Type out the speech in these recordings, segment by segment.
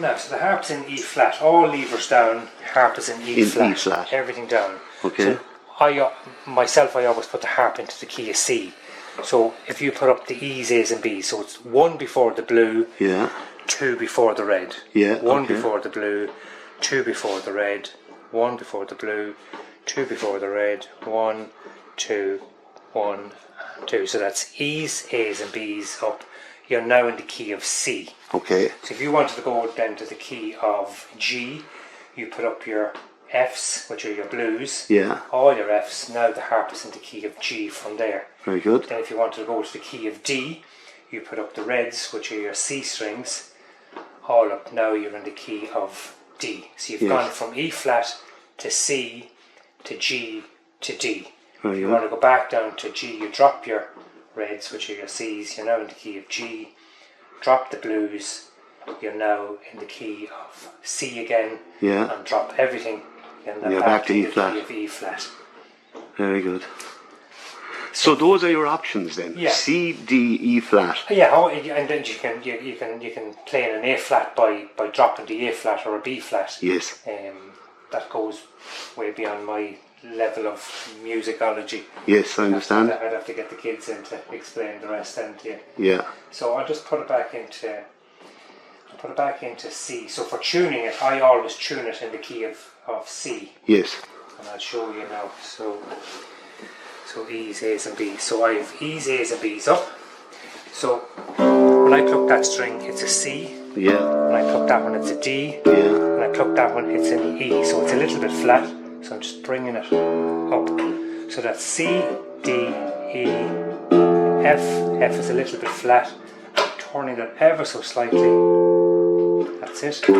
No, so the harp's in E flat. All levers down, harp is in E flat. E flat. Everything down. Okay. So I always put the harp into the key of C. So if you put up the E's, A's and B's, so it's 1 before the blue, Yeah. 2 before the red. Yeah. 1 okay. before the blue, 2 before the red, 1 before the blue, 2 before the red, 1, 2, 1, 2. So that's E's, A's and B's up. You're now in the key of C. Okay. So if you wanted to go then to the key of G, you put up your F's, which are your blues. Yeah. All your F's. Now the harp is in the key of G from there. Very good. Then if you wanted to go to the key of D, you put up the reds, which are your C strings. All up. Now you're in the key of D. So you've gone from E flat to C to G to D. Very If you good. want to go back down to G, you drop your reds, which are your C's. You're now in the key of G. Drop the blues. You're now in the key of C again. Yeah. And drop everything. And then You're back to E the flat. key of E flat. Very good. So those are your options then. Yeah. C, D, E flat. Yeah, and then you can play in an A flat by dropping the A flat or a B flat. Yes. That goes way beyond my level of musicology. Yes, I understand. I'd have to get the kids in to explain the rest then to you. Yeah. So I'll just put it back into C. So for tuning it, I always tune it in the key of C. Yes. And I'll show you now. So E's, A's and B's. So I have E's, A's and B's up. So when I pluck that string, it's a C. Yeah. When I pluck that one, it's a D. Yeah. When I pluck that one, it's an E. So it's a little bit flat. So I'm just bringing it up. So that's C, D, E, F. F is a little bit flat. Turning that ever so slightly. That's it. G,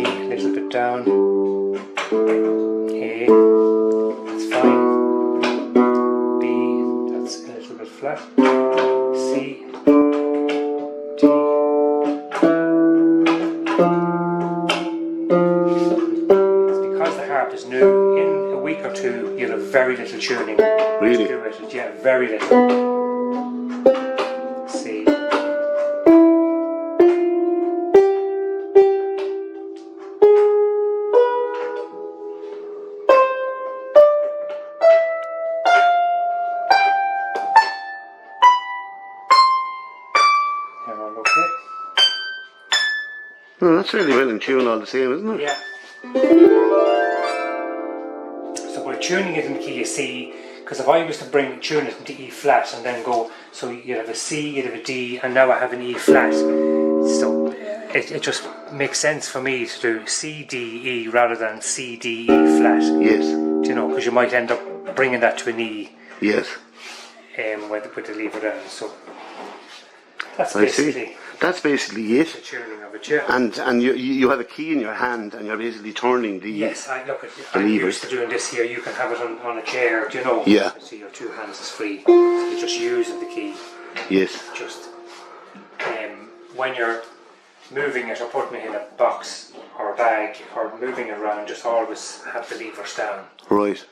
a little bit down. A, that's fine. B, that's a little bit flat. C, D. It's because the harp is new. In a week or two, you'll have very little tuning. Really? To do with it. Yeah, very little. C. Everyone okay? Oh, that's really well in tune all the same, isn't it? Yeah. So we're tuning it in the key of C, because if I was to tune it into E flat and then go, so you'd have a C, you'd have a D, and now I have an E flat. So it just makes sense for me to do C, D, E rather than C, D, E flat. Yes. You know, because you might end up bringing that to an E Yes. with the lever down. So that's I basically see. That's basically it. the tuning of it, yeah. And you have a key in your hand and you're basically turning the Yes, I'm levers. used to doing this here. You can have it on a chair, do you know? Yeah. So your two hands is free. So you're just using the key. Yes. Just when you're moving it or putting it in a box or a bag or moving it around, just always have the levers down. Right.